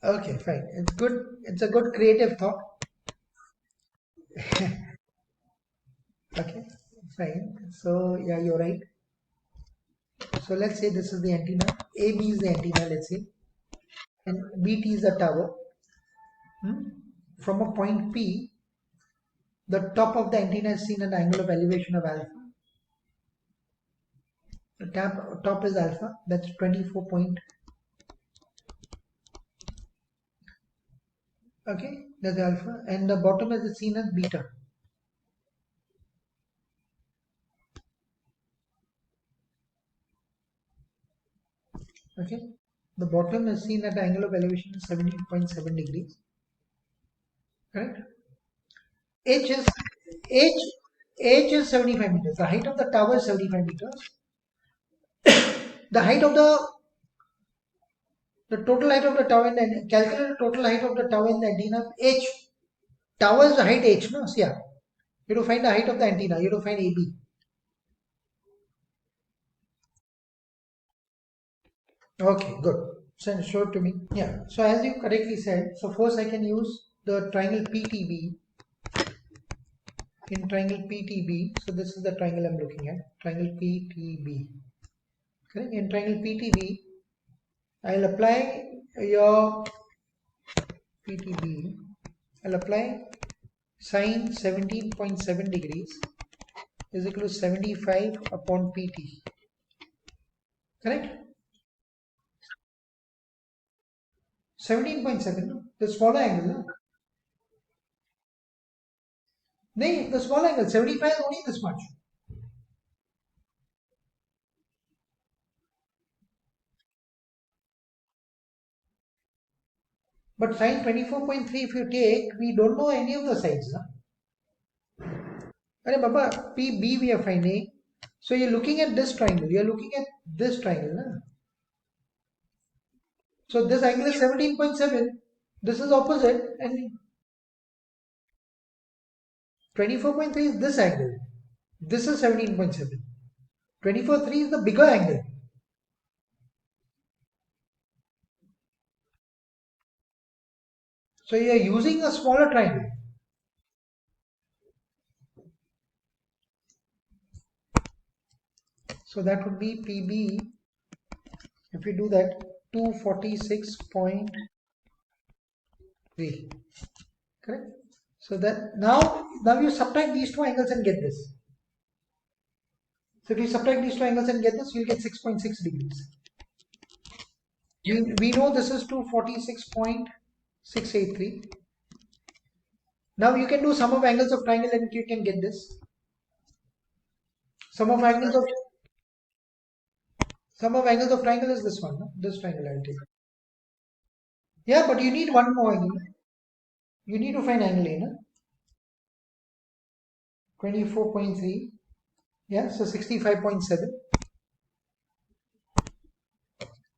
Okay, fine. It's good. It's a good creative thought. Okay, fine. So yeah, you're right. So let's say this is the antenna. AB is the antenna, let's say, and BT is the tower. Hmm? From a point P, the top of the antenna is seen at an angle of elevation of alpha. The top is alpha. That's 24 point. Okay, that's alpha, and the bottom is seen as beta. Okay, the bottom is seen at an angle of elevation of 17.7 degrees. Correct. H is H H is 75 meters. The height of the tower is 75 meters. The height of the total height of the tower in the calculate the total height of the tower in the antenna H. Tower is the height H, no? So yeah. You have to find the height of the antenna. You have to find AB. Okay, good. So show it to me. Yeah. So as you correctly said, so first I can use the triangle PTB. In triangle PTB, so this is the triangle I'm looking at. Triangle PTB. Okay. In triangle PTB, I'll apply your PTB. I'll apply sine 17.7 degrees is equal to 75 upon PT. Correct? 17.7, no? The smaller angle, no? No, the small angle, 75 is only this much. But sine 24.3, if you take, we don't know any of the sides. No? Arey Baba, PB we are finding. So you're looking at this triangle. You're looking at this triangle. No? So this angle is 17.7. This is opposite. And 24.3 is this angle. This is 17.7. 24.3 is the bigger angle. So you are using a smaller triangle. So that would be PB. If we do that, 246.3. Correct? So that now you subtract these two angles and get this. So if you subtract these two angles and get this, you'll get 6.6 degrees. We know this is 246.683. Now you can do sum of angles of triangle and you can get this. Sum of angles of triangle is this one, no? This triangle I'll take. Yeah, but you need one more angle. You need to find angle A, no? 24.3. Yeah, so 65.7.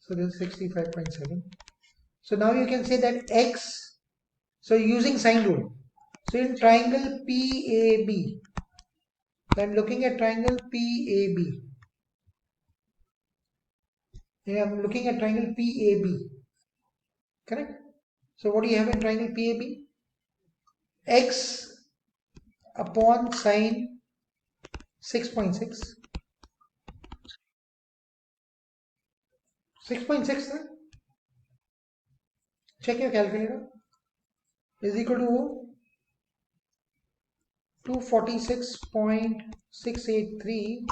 So this is 65.7. So now you can say that x, so using sine rule. So in triangle PAB, so I'm looking at triangle PAB. Yeah, I'm looking at triangle PAB. Correct? So what do you have in triangle PAB? X upon sine 6.6. 6.6, check your calculator, is equal to 246.683.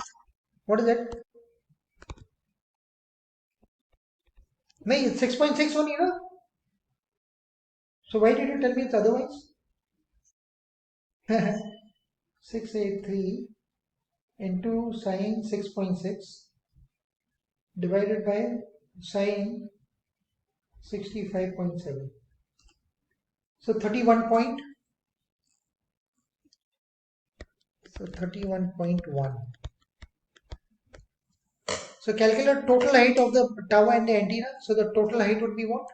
What is that? No, it's 6.6 only, no? So why did you tell me it's otherwise? 683 into sine 6.6 divided by sine 65.7. So 31 so 31.1. So calculate total height of the tower and the antenna. So the total height would be what?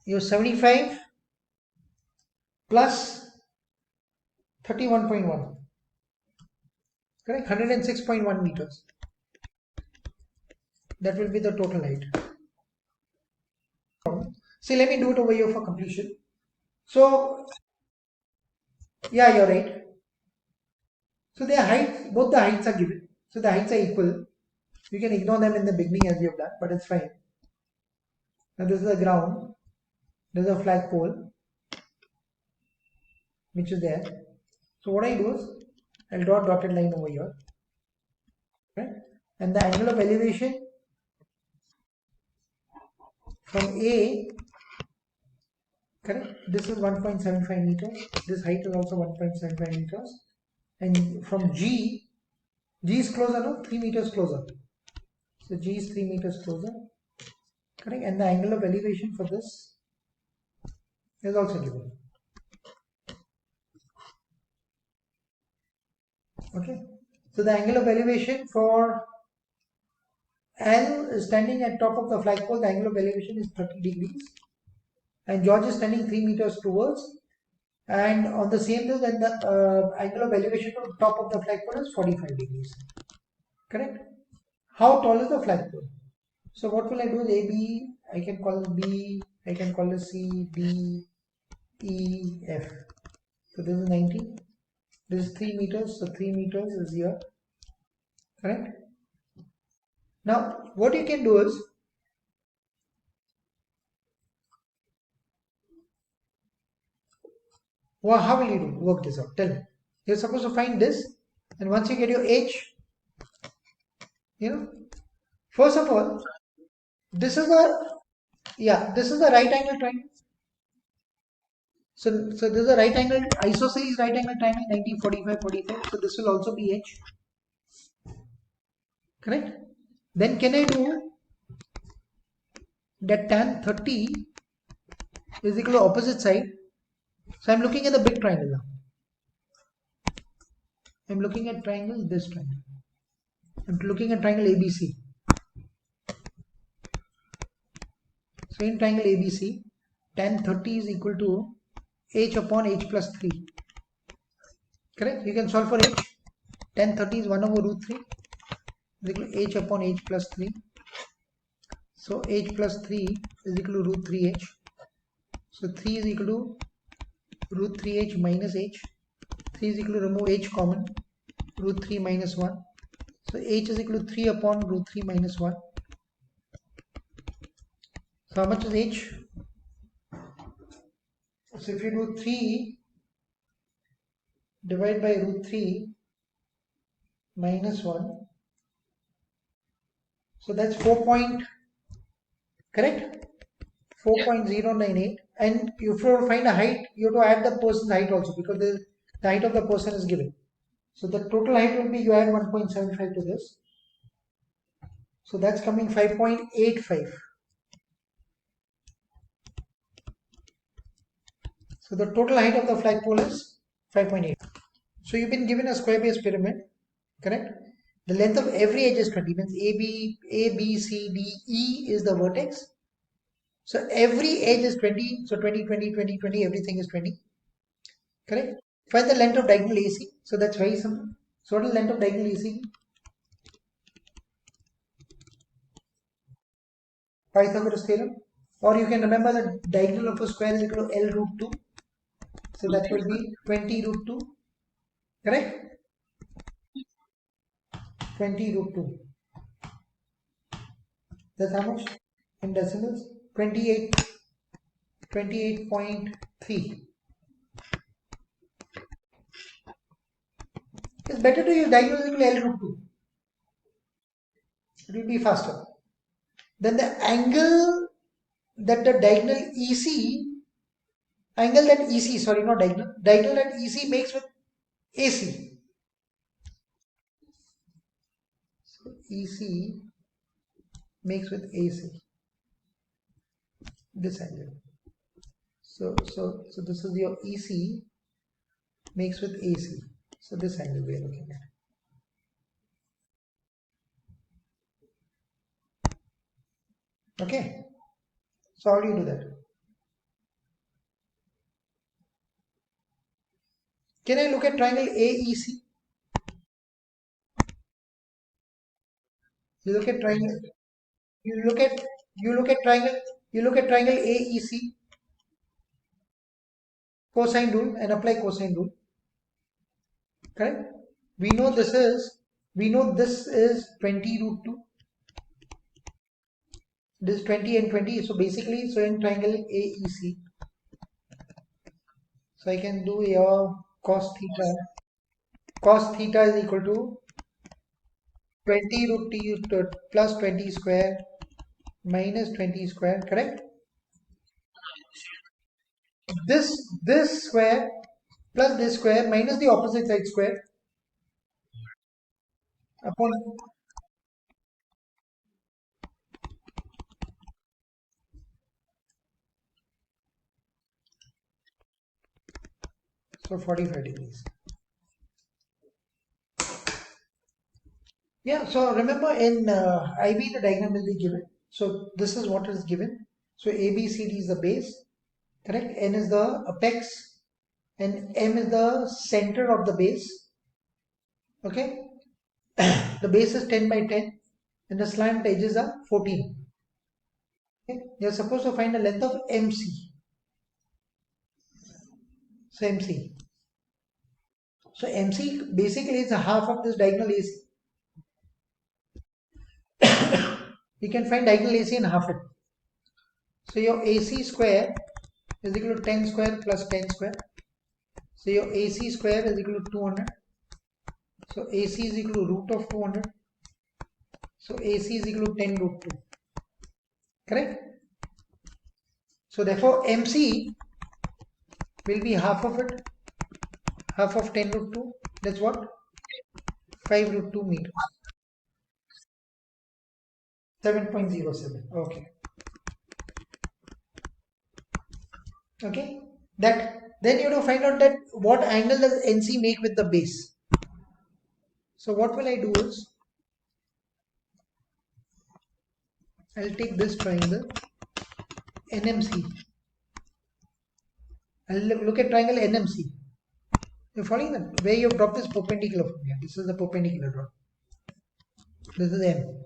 You 75 plus 31.1. Correct? 106.1 meters. That will be the total height. See, let me do it over here for completion. So, yeah, you're right. So their heights, both the heights are given. So the heights are equal. You can ignore them in the beginning as we have done, but it's fine. Now this is the ground. There's a flagpole which is there. So what I do is I'll draw a dotted line over here, right? And the angle of elevation from A, correct? This is 1.75 meters. This height is also 1.75 meters. And from G is closer, no? 3 meters closer. So G is 3 meters closer, correct? And the angle of elevation for this is also given. Okay, so the angle of elevation for L is standing at top of the flagpole. The angle of elevation is 30 degrees, and George is standing 3 meters towards. And on the same day, then the angle of elevation to top of the flagpole is 45 degrees. Correct? How tall is the flagpole? So what will I do with AB? I can call B. I can call it C, D, E, F. So this is 90. This is 3 meters. So 3 meters is here. Correct? Now, what you can do is, well, how will you do? Work this out. Tell me. You're supposed to find this, and once you get your H, first of all, this is this is a right angle triangle. So this is a right angle, isosceles right angle triangle, 90, 45, 45. So this will also be H. Correct? Then can I do that tan 30 is equal to opposite side? So I'm looking at the big triangle now. I'm looking at triangle, this triangle. I'm looking at triangle ABC. So in triangle ABC, tan 30 is equal to H upon H plus 3. Correct? You can solve for H. Tan 30 is 1 over root 3 is equal to H upon H plus 3. So H plus 3 is equal to root 3H. So 3 is equal to root 3H minus H. 3 is equal to remove H common, root 3 minus 1. So H is equal to 3 upon root 3 minus 1. So how much is H? So if you do 3 divided by root 3 minus 1, so that's 4 correct? 4.098. And if you find a height, you have to add the person's height also, because the height of the person is given. So the total height will be, you add 1.75 to this. So that's coming 5.85. So the total height of the flagpole is 5.8. So you've been given a square base pyramid, correct? The length of every edge is 20, means A, B, C, D, E is the vertex. So every edge is 20, so 20, 20, 20, 20, everything is 20, correct? Find the length of diagonal AC, so that's very simple. So what is the length of diagonal AC? Pythagoras theorem. Or you can remember the diagonal of a square is equal to L root 2. So that will be 20 root 2, correct? 20 root 2. That's how much in decimals? 28.3. It's better to use diagonal is equal to L root 2. It will be faster. Then the angle that the diagonal diagonal that EC makes with AC. So EC makes with AC. This angle. So this is your EC makes with AC. So this angle we are looking at. Okay. So how do you do that? Can I look at triangle AEC? You look at triangle. You look at triangle AEC, cosine rule, and apply cosine rule. Correct? We know this is 20 root 2. This is 20 and 20. So basically, so in triangle AEC, so I can do your cos theta. Cos theta is equal to 20 root t plus 20 square minus 20 square. Correct? This square plus this square minus the opposite side square upon, so 45 degrees. Yeah, so remember in IB the diagram will be given. So this is what is given. So ABCD is the base, correct? N is the apex and M is the center of the base. Okay, the base is 10 by 10 and the slant edges are 14. Okay, you're supposed to find the length of MC. So MC. So MC basically is a half of this diagonal AC. You can find diagonal AC and half it. So your AC square is equal to 10 square plus 10 square. So your AC square is equal to 200. So AC is equal to root of 200. So AC is equal to 10 root 2. Correct? So therefore MC will be half of it. Half of 10 root 2. That's what? 5 root 2 meters. 7.07. Okay. Okay. That then you have to find out that what angle does NC make with the base. So what will I do is I'll take this triangle NMC. I'll look at triangle NMC. You're following that? Where you have dropped this perpendicular from here. This is the perpendicular drop. This is M.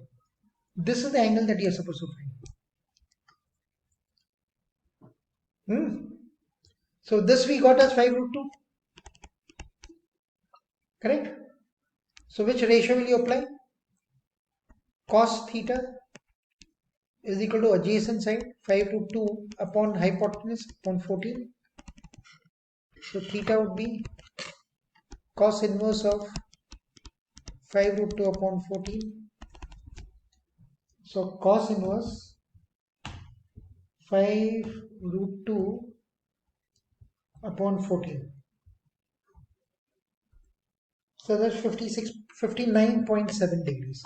This is the angle that you're supposed to find. So this we got as 5 root 2. Correct? So which ratio will you apply? Cos theta is equal to adjacent side 5 root 2 upon hypotenuse upon 14. So theta would be cos inverse of 5 root 2 upon 14. So cos inverse 5 root 2 upon 14. So that's 59.7 degrees.